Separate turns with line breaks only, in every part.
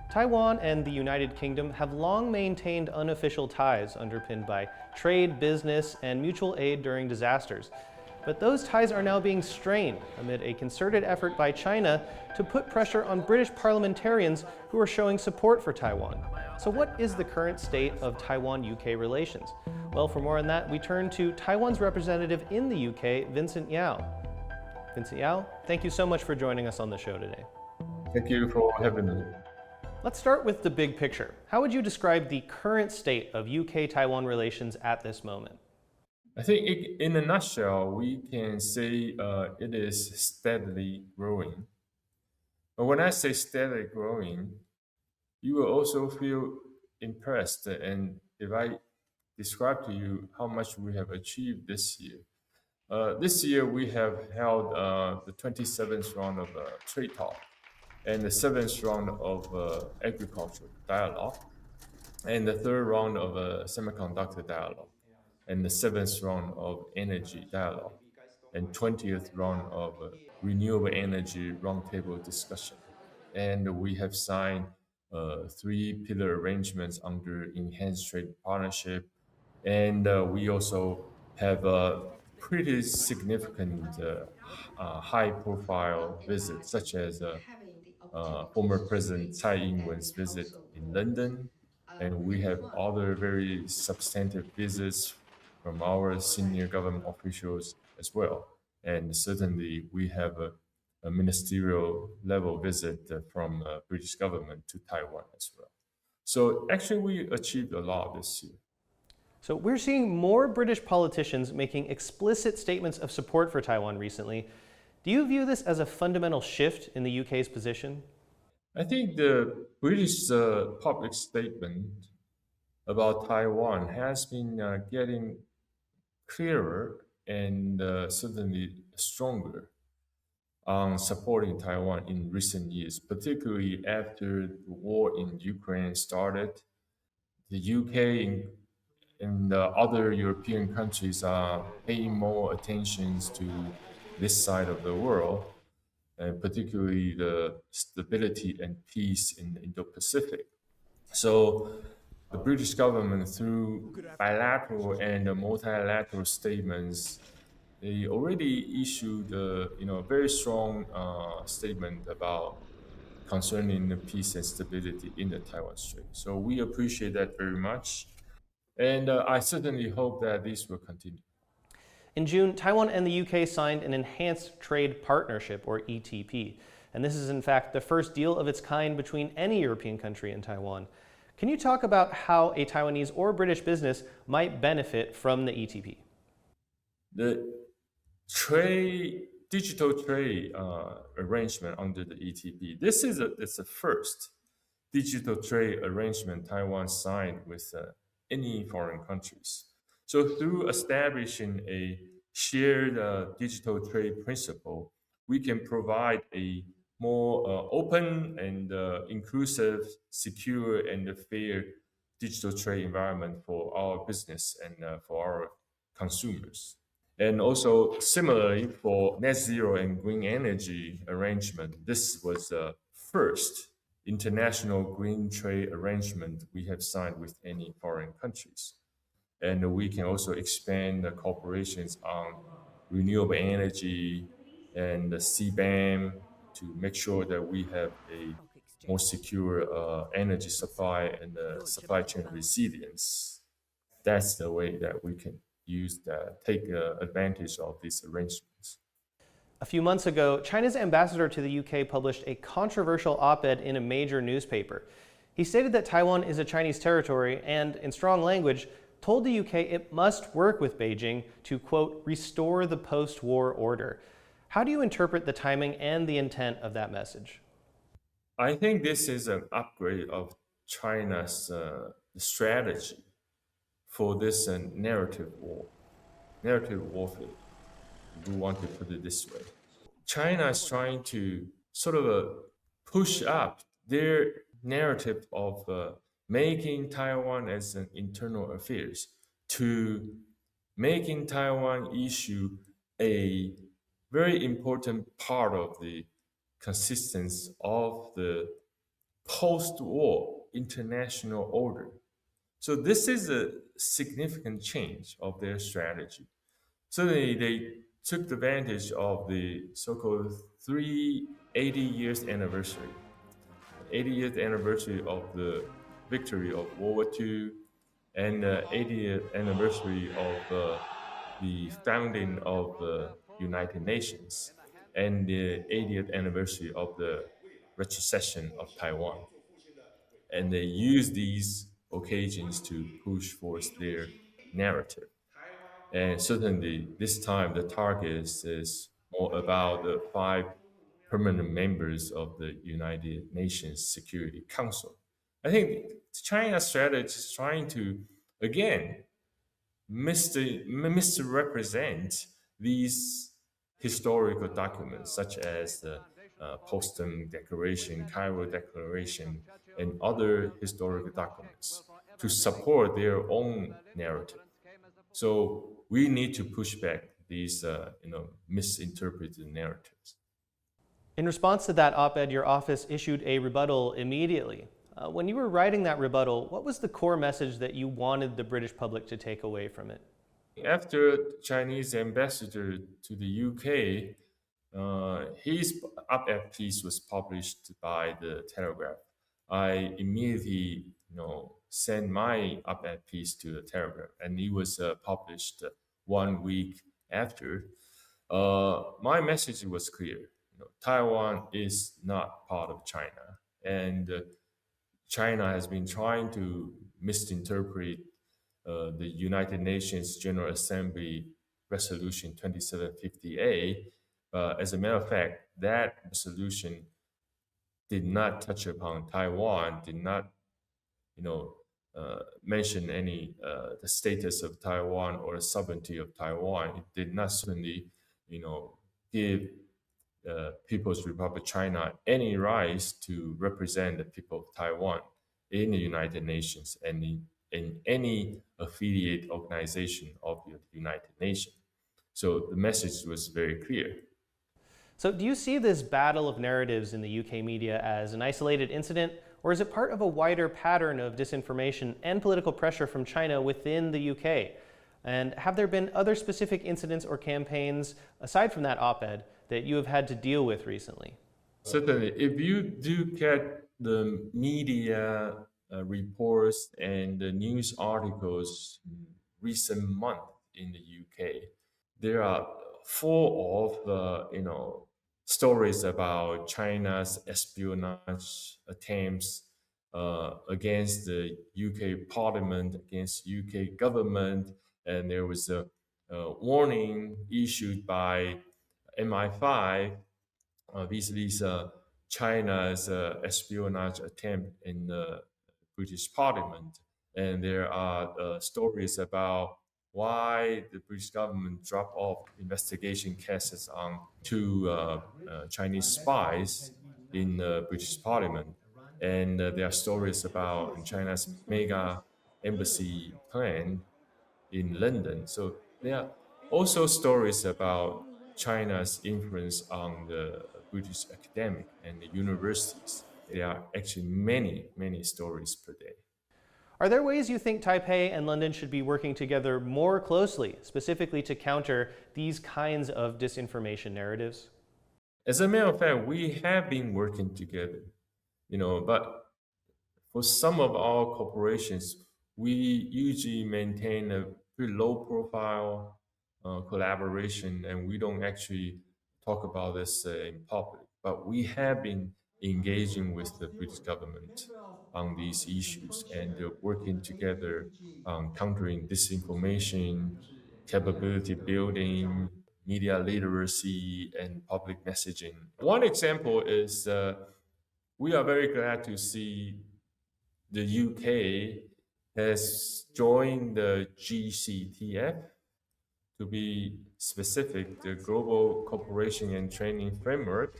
Taiwan and the United Kingdom have long maintained unofficial ties underpinned by trade, business, and mutual aid during disasters. But those ties are now being strained amid a concerted effort by China to put pressure on British parliamentarians who are showing support for Taiwan. So what is the current state of Taiwan-UK relations? Well, for more on that, we turn to Taiwan's representative in the UK, Vincent Yao. Vincent Yao, thank you so much for joining us on the show today.
Thank you for having me.
Let's start with the big picture. How would you describe the current state of UK-Taiwan relations at this moment?
I think in a nutshell, we can say it is steadily growing. But when I say steadily growing, you will also feel impressed. And if I describe to you how much we have achieved this year we have held the 27th round of trade talk and the 7th round of agricultural dialogue and the 3rd round of semiconductor dialogue and the 7th round of energy dialogue and 20th round of renewable energy roundtable discussion. And we have signed 3-pillar arrangements under enhanced trade partnership. And we also have a pretty significant high-profile visits, such as former President Tsai Ing-wen's visit in London, and we have other very substantive visits from our senior government officials as well. And certainly we have a ministerial level visit from British government to Taiwan as well. So actually we achieved a lot this year.
So we're seeing more British politicians making explicit statements of support for Taiwan recently. Do you view this as a fundamental shift in the UK's position?
I think the British public statement about Taiwan has been getting clearer and certainly stronger on supporting Taiwan in recent years, particularly after the war in Ukraine started. The UK and the other European countries are paying more attention to this side of the world, and particularly the stability and peace in the Indo-Pacific. So the British government, through bilateral and multilateral statements, they already issued a very strong statement about concerning the peace and stability in the Taiwan Strait. So we appreciate that very much. And I certainly hope that this will continue.
In June, Taiwan and the UK signed an Enhanced Trade Partnership, or ETP. And this is in fact the first deal of its kind between any European country and Taiwan. Can you talk about how a Taiwanese or British business might benefit from the ETP?
The digital trade arrangement under the ETP, this is the first digital trade arrangement Taiwan signed with any foreign countries. So through establishing a shared digital trade principle, we can provide a more open and inclusive, secure, and fair digital trade environment for our business and for our consumers. And also, similarly, for net zero and green energy arrangement, this was the first international green trade arrangement we have signed with any foreign countries. And we can also expand the cooperations on renewable energy and the CBAM to make sure that we have a more secure energy supply and supply chain resilience. That's the way that we can take advantage of these arrangements.
A few months ago, China's ambassador to the UK published a controversial op-ed in a major newspaper. He stated that Taiwan is a Chinese territory and, in strong language, told the UK it must work with Beijing to, quote, restore the post-war order. How do you interpret the timing and the intent of that message?
I think this is an upgrade of China's strategy for this narrative warfare, if we want to put it this way. China is trying to sort of push up their narrative of making Taiwan as an internal affairs to making Taiwan issue a very important part of the consistency of the post-war international order. So this is a significant change of their strategy. Suddenly, they took advantage of the so-called 380 years anniversary, 80th anniversary of the victory of World War II, and the 80th anniversary of the founding of the United Nations, and the 80th anniversary of the retrocession of Taiwan. And they use these occasions to push forth their narrative. And certainly, this time the target is more about the five permanent members of the United Nations Security Council. I think China's strategy is trying to, again, misrepresent these historical documents, such as the Potsdam Declaration, Cairo Declaration, and other historical documents, to support their own narrative. So we need to push back these, misinterpreted narratives.
In response to that op-ed, your office issued a rebuttal immediately. When you were writing that rebuttal, what was the core message that you wanted the British public to take away from it?
After Chinese ambassador to the UK, his op-ed piece was published by the Telegraph. I immediately, sent my op-ed piece to the Telegraph, and it was published 1 week after. My message was clear. Taiwan is not part of China, and China has been trying to misinterpret the United Nations General Assembly Resolution 2750A. As a matter of fact, that resolution did not touch upon Taiwan, did not, mention any the status of Taiwan or the sovereignty of Taiwan. It did not certainly, give People's Republic of China any rights to represent the people of Taiwan in the United Nations and in any affiliate organization of the United Nations. So the message was very clear.
So, do you see this battle of narratives in the UK media as an isolated incident, or is it part of a wider pattern of disinformation and political pressure from China within the UK? And have there been other specific incidents or campaigns, aside from that op-ed, that you have had to deal with recently?
Certainly, if you do get the media reports and the news articles in recent months in the UK, there are full of stories about China's espionage attempts against the UK Parliament, against UK government, and there was a warning issued by MI5 vis-a-vis China's espionage attempt in the British Parliament. And there are stories about why the British government dropped off investigation cases on two Chinese spies in the British Parliament. And there are stories about China's mega embassy plan in London. So there are also stories about China's influence on the British academic and the universities. There are actually many, many stories per day.
Are there ways you think Taipei and London should be working together more closely, specifically to counter these kinds of disinformation narratives?
As a matter of fact, we have been working together, but for some of our corporations, we usually maintain a pretty low profile collaboration, and we don't actually talk about this in public. But we have been engaging with the British government on these issues and working together on countering disinformation, capability building, media literacy, and public messaging. One example is we are very glad to see the UK has joined the GCTF, to be specific, the Global Cooperation and Training Framework,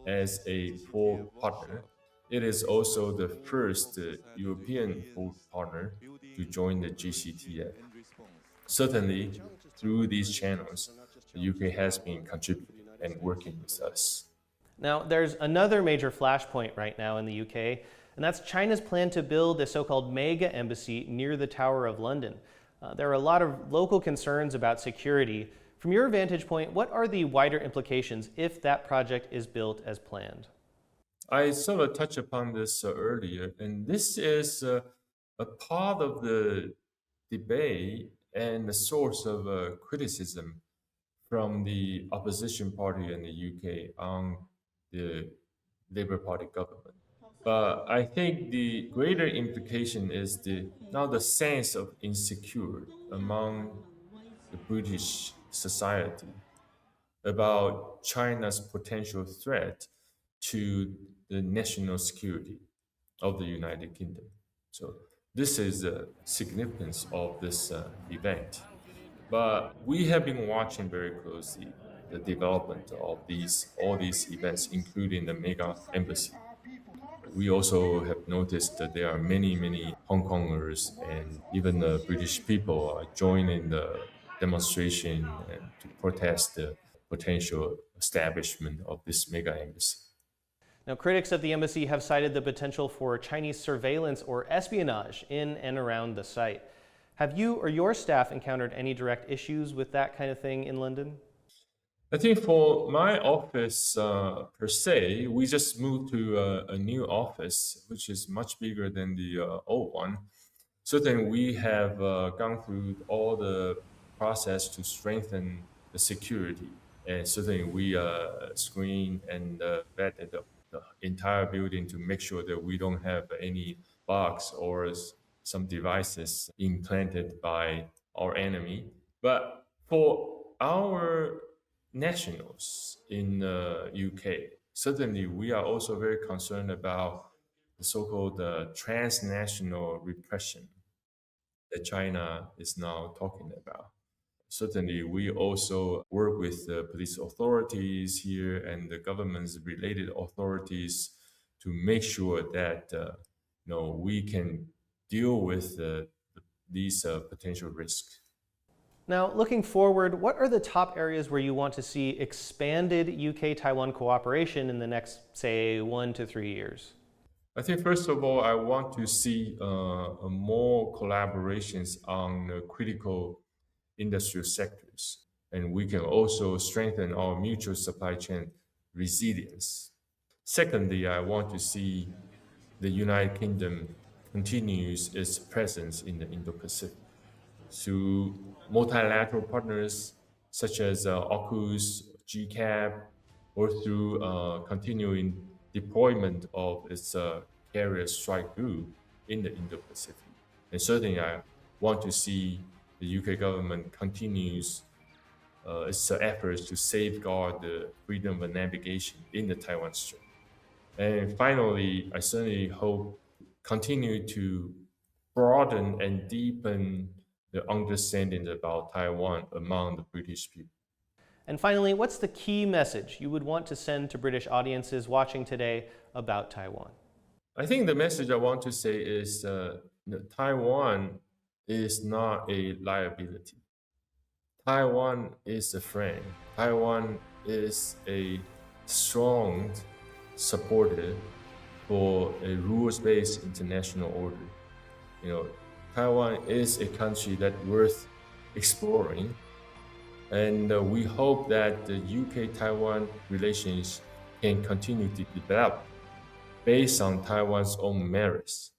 as a full partner. It is also the first European full partner to join the GCTF. Certainly, through these channels, the UK has been contributing and working with us.
Now, there's another major flashpoint right now in the UK. and that's China's plan to build a so-called mega embassy near the Tower of London. There are a lot of local concerns about security. From your vantage point, what are the wider implications if that project is built as planned?
I sort of touched upon this earlier, and this is a part of the debate and the source of criticism from the opposition party in the UK on the Labour Party government. But I think the greater implication is the sense of insecurity among the British society about China's potential threat to the national security of the United Kingdom. So this is the significance of this event. But we have been watching very closely the development of all these events, including the mega embassy. We also have noticed that there are many Hong Kongers and even the British people are joining the demonstration and to protest the potential establishment of this mega embassy.
Now, critics of the embassy have cited the potential for Chinese surveillance or espionage in and around the site. Have you or your staff encountered any direct issues with that kind of thing in London?
I think for my office per se, we just moved to a new office, which is much bigger than the old one. Certainly, we have gone through all the process to strengthen the security, and certainly we screen and vet the entire building to make sure that we don't have any bugs or some devices implanted by our enemy. But for our nationals in the UK, certainly we are also very concerned about the so-called transnational repression that China is now talking about. Certainly, we also work with the police authorities here and the government's related authorities to make sure that we can deal with these potential risks.
Now, looking forward, what are the top areas where you want to see expanded UK-Taiwan cooperation in the next, say, 1 to 3 years?
I think, first of all, I want to see more collaborations on critical industrial sectors, and we can also strengthen our mutual supply chain resilience. Secondly, I want to see the United Kingdom continues its presence in the Indo-Pacific through multilateral partners such as AUKUS, GCAP, or through continuing deployment of its carrier strike group in the Indo-Pacific. And certainly I want to see the UK government continues its efforts to safeguard the freedom of navigation in the Taiwan Strait. And finally, I certainly hope continue to broaden and deepen the understanding about Taiwan among the British people.
And finally, what's the key message you would want to send to British audiences watching today about Taiwan?
I think the message I want to say is that Taiwan is not a liability. Taiwan is a friend. Taiwan is a strong supporter for a rules-based international order. Taiwan is a country that's worth exploring, and we hope that the UK-Taiwan relations can continue to develop based on Taiwan's own merits.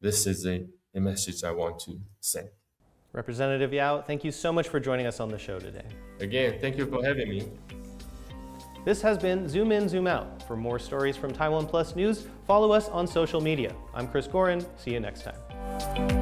This is a message I want to send.
Representative Yao, thank you so much for joining us on the show today.
Again, thank you for having me.
This has been Zoom In, Zoom Out. For more stories from Taiwan Plus News, follow us on social media. I'm Chris Gorin. See you next time.